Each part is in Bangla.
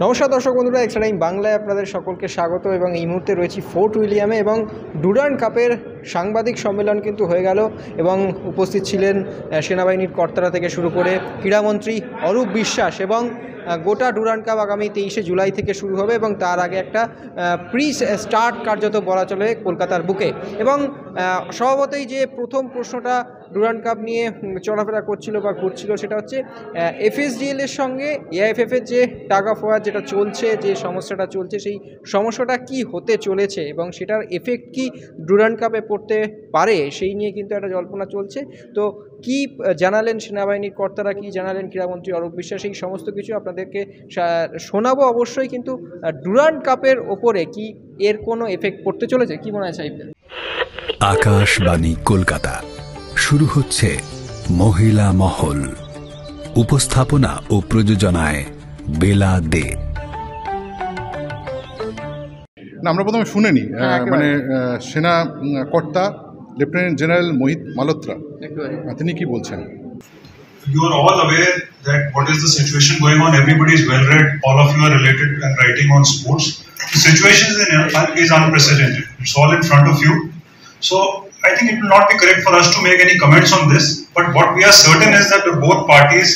নমস্কার দর্শক বন্ধুরা, এক্সট্রা টাইম বাংলায় আপনাদের সকলকে স্বাগত। এবং এই মুহূর্তে রয়েছি ফোর্ট উইলিয়ামে এবং ডুরান্ড কাপের সাংবাদিক সম্মেলন কিন্তু হয়ে গেল এবং উপস্থিত ছিলেন সেনাবাহিনীর কর্তারা থেকে শুরু করে ক্রীড়ামন্ত্রী অরূপ বিশ্বাস। এবং গোটা ডুরান্ড কাপ আগামী 23শে জুলাই থেকে শুরু হবে এবং তার আগে একটা প্রি স্টার্ট কার্যত বলা চলে কলকাতার বুকে। এবং স্বভাবতই যে প্রথম প্রশ্নটা ডুরান্ড কাপ নিয়ে চলাফেরা করছিল সেটা হচ্ছে এফএসডিএল এর সঙ্গে এআইএফএফ এর যে টাগ অফ ওয়ার যেটা চলছে, যে সমস্যাটা চলছে, সেই সমস্যাটা কি হতে চলেছে এবং সেটার এফেক্ট কি ডুরান্ড কাপে পড়তে পারে, সেই নিয়ে কিন্তু একটা জল্পনা চলছে। তো কি জানালেন সেনাবাহিনীর কর্তারা, কি জানালেন ক্রীড়ামন্ত্রী অরূপ বিশ্বাস, এই সমস্ত কিছু আপনাদেরকে শোনাবো অবশ্যই। কিন্তু ডুরান্ড কাপের ওপরে কি এর কোনো এফেক্ট পড়তে চলেছে, কি মনে হয় সাহেবদের? আকাশবাণী কলকাতা, শুরু হচ্ছে মহিলা মহল। উপস্থাপনা ও প্রযোজনায় বেলা দে। না, আমরা প্রথমে শুনেনি মানে সেনা কর্তা লেফটেন্যান্ট জেনারেল মোহিত মালহোত্রা তিনি কি বলছেন। You are all aware that what is the situation going on. Everybody is well read. All of you are related and writing on sports. The situation is unprecedented. It's all in front of you. So I think it will not be correct for us to make any comments on this. But what we are certain is that both parties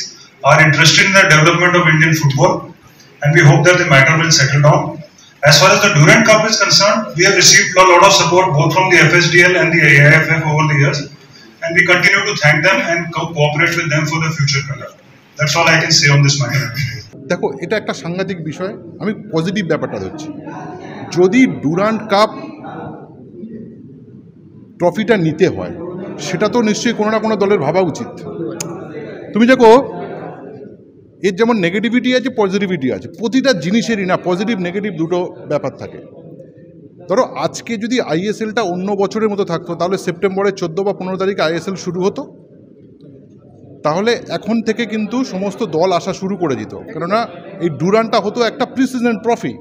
are interested in the development of Indian football, and we hope that the matter will settle down. As far as the Durand Cup is concerned, we have received a lot of support both from the FSDL and the AIFF over the years, and we continue to thank them and cooperate with them for the future conduct. That's all I can say on this matter. দেখো, এটা একটা সাংঘাতিক বিষয়। আমি পজিটিভ ব্যাপারটা ধরছি। যদি ডুরান্ড কাপ ট্রফিটা নিতে হয়, সেটা তো নিশ্চয়ই কোনো না কোনো দলের ভাবা উচিত। তুমি দেখো, এর যেমন নেগেটিভিটি আছে, পজিটিভিটি আছে। প্রতিটা জিনিসেরই না পজিটিভ নেগেটিভ দুটো ব্যাপার থাকে। ধরো, আজকে যদি আইএসএলটা অন্য বছরের মতো থাকতো, তাহলে সেপ্টেম্বরের 14 বা 15 তারিখে আইএসএল শুরু হতো। তাহলে এখন থেকে কিন্তু সমস্ত দল আসা শুরু করে দিত, কেননা এই ডুরান্ডটা হতো একটা প্রি সিজন ট্রফি।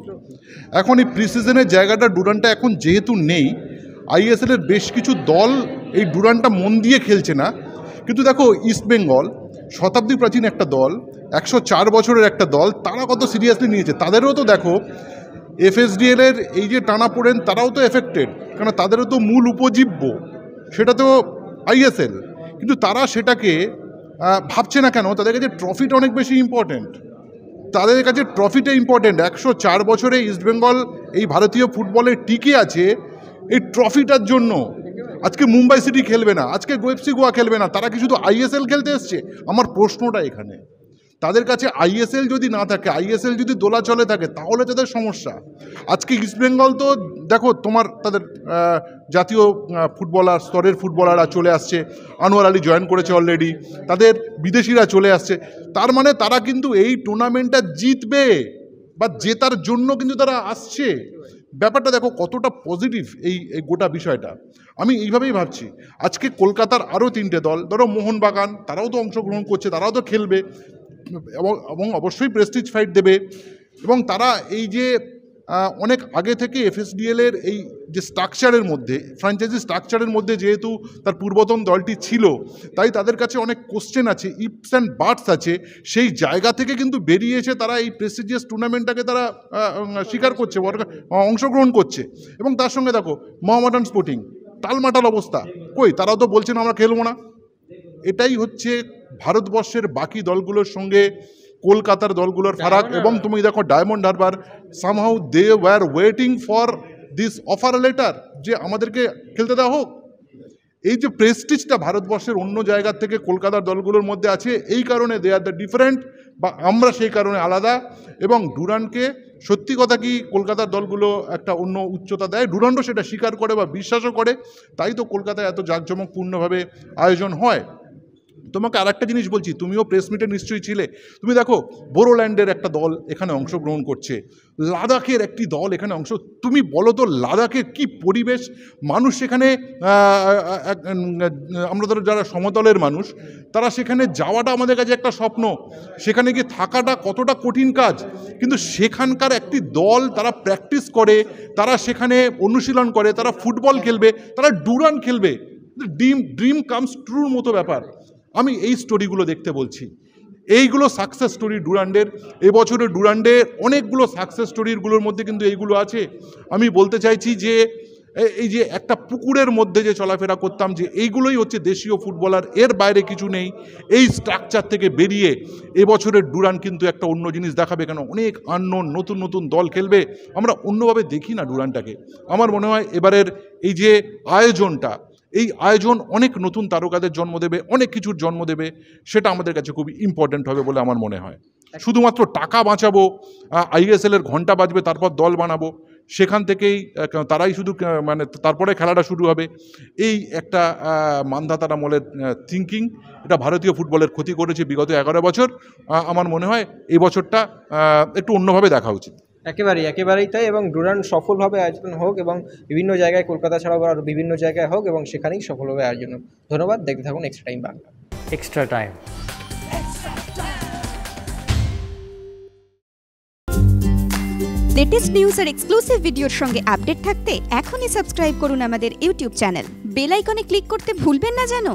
এখন এই প্রি সিজনের জায়গাটা ডুরান্ডটা এখন যেহেতু নেই, আইএসএলের বেশ কিছু দল এই ডুরান্ডটা মন দিয়ে খেলছে না। কিন্তু দেখো, ইস্টবেঙ্গল শতাব্দী প্রাচীন একটা দল, 104 বছরের একটা দল, তারা কত সিরিয়াসলি নিয়েছে। তাদেরও তো দেখো, এফএসডিএলের এই যে টানাপোড়েন, তারাও তো এফেক্টেড, কারণ তাদেরও তো মূল উপজীব্য সেটা তো আইএসএল। কিন্তু তারা সেটাকে ভাবছে না কেন? তাদের কাছে ট্রফিটা অনেক বেশি ইম্পর্ট্যান্ট। তাদের কাছে ট্রফিটা ইম্পর্ট্যান্ট। 104 বছরে ইস্টবেঙ্গল এই ভারতীয় ফুটবলে টিকে আছে এই ট্রফিটার জন্য। আজকে মুম্বাই সিটি খেলবে না, আজকে এফসি গোয়া খেলবে না, তারা কি শুধু আইএসএল খেলতে এসছে? আমার প্রশ্নটা এখানে। তাদের কাছে আইএসএল যদি না থাকে, আইএসএল যদি দোলাচলে থাকে, তাহলে তাদের সমস্যা। আজকে ইস্টবেঙ্গল তো দেখো, তাদের জাতীয় ফুটবলার, স্তরের ফুটবলাররা চলে আসছে। আনোয়ার আলী জয়েন করেছে অলরেডি, তাদের বিদেশিরা চলে আসছে। তার মানে তারা কিন্তু এই টুর্নামেন্টটা জিতবে বা জেতার জন্য কিন্তু তারা আসছে। ব্যাপারটা দেখো কতটা পজিটিভ এই গোটা বিষয়টা। আমি এইভাবেই ভাবছি। আজকে কলকাতার আরও 3টে দল, ধরো মোহনবাগান, তারাও তো অংশগ্রহণ করছে, তারাও তো খেলবে এবং অবশ্যই প্রেস্টিজ ফাইট দেবে। এবং তারা এই যে অনেক আগে থেকে এফএসডিএলের এই যে স্ট্রাকচারের মধ্যে, ফ্র্যাঞ্চাইজি স্ট্রাকচারের মধ্যে যেহেতু তার পূর্বতন দলটি ছিল, তাই তাদের কাছে অনেক কোশ্চেন আছে, ইফস অ্যান্ড বাটস আছে। সেই জায়গা থেকে কিন্তু বেরিয়ে এসে তারা এই প্রেস্টিজিয়াস টুর্নামেন্টটাকে তারা স্বীকার করছে, অংশগ্রহণ করছে। এবং তার সঙ্গে দেখো, মোহামেডান স্পোর্টিং টালমাটাল অবস্থা, কই তারাও তো বলছেন আমরা খেলবো না। এটাই হচ্ছে ভারতবর্ষের বাকি দলগুলোর সঙ্গে কলকাতার দলগুলোর ফারাক। এবং তুমি দেখো, Diamond Harbour somehow they were waiting for this offer letter, যে আমাদেরকে খেলতে দেওয়া হোক। এই যে প্রেস্টিজটা ভারতবর্ষের অন্য জায়গার থেকে কলকাতার দলগুলোর মধ্যে আছে, এই কারণে দে আর দ্য ডিফারেন্ট, বা আমরা সেই কারণে আলাদা। এবং ডুরান্ডকে সত্যি কথা কি কলকাতার দলগুলো একটা অন্য উচ্চতা দেয়, ডুরান্ডও সেটা স্বীকার করে বা বিশ্বাসও করে। তাই তো কলকাতায় এত জাঁকজমকপূর্ণভাবে আয়োজন হয়। তোমাকে আর একটা জিনিস বলছি, তুমিও প্রেস মিটে নিশ্চয়ই ছিলে। তুমি দেখো, বোরোল্যান্ডের একটা দল এখানে অংশগ্রহণ করছে, লাদাখের একটি দল এখানে তুমি বলো তো, লাদাখের কি পরিবেশ, মানুষ সেখানে, আমরা ধরো যারা সমতলের মানুষ, তারা সেখানে যাওয়াটা আমাদের কাছে একটা স্বপ্ন, সেখানে গিয়ে থাকাটা কতটা কঠিন কাজ। কিন্তু সেখানকার একটি দল, তারা প্র্যাকটিস করে, তারা সেখানে অনুশীলন করে, তারা ফুটবল খেলবে, তারা ডুরান্ড খেলবে। ড্রিম কামস ট্রুর মতো ব্যাপার। আমি এই স্টোরিগুলো দেখতে বলছি। এইগুলো সাকসেস স্টোরি ডুরান্ডের। এবছরের ডুরান্ডে অনেকগুলো সাকসেস স্টোরিগুলোর মধ্যে কিন্তু এইগুলো আছে। আমি বলতে চাইছি যে এই যে একটা পুকুরের মধ্যে যে চলাফেরা করতাম, যে এইগুলোই হচ্ছে দেশীয় ফুটবলার, এর বাইরে কিছু নেই। এই স্ট্রাকচার থেকে বেরিয়ে এবছরের ডুরান্ড কিন্তু একটা অন্য জিনিস দেখাবে, কেন অনেক আননোন নতুন নতুন দল খেলবে। আমরা অন্যভাবে দেখি না ডুরান্ডটাকে। আমার মনে হয় এবারের এই যে আয়োজনটা, এই আয়োজন অনেক নতুন তারকাদের জন্ম দেবে, অনেক কিছুর জন্ম দেবে, সেটা আমাদের কাছে খুবই ইম্পর্ট্যান্ট হবে বলে আমার মনে হয়। শুধুমাত্র টাকা বাঁচাবো, আইএসএলের ঘন্টা বাজবে তারপর দল বানাবো, সেখান থেকেই তারাই শুধু মানে তারপরে খেলাটা শুরু হবে, এই একটা মান্ধাতার আমলের থিঙ্কিং, এটা ভারতীয় ফুটবলের ক্ষতি করেছে বিগত 11 বছর। আমার মনে হয় এই বছরটা একটু অন্যভাবে দেখা উচিত। একেবারেই তাই। এবং ডুরান্ড সফলভাবে আয়োজন হোক এবং বিভিন্ন জায়গায়, কলকাতা ছাড়াও আর বিভিন্ন জায়গায় হোক, এবং সেখানেই সফলভাবে আয়োজন হোক। ধন্যবাদ। দেখতে থাকুন extra time Bangla. Extra time. Latest news আর এক্সক্লুসিভ ভিডিওর সঙ্গে আপডেট থাকতে এখনই সাবস্ক্রাইব করুন আমাদের ইউটিউব চ্যানেল। বেল আইকনে ক্লিক করতে ভুলবেন না যেন।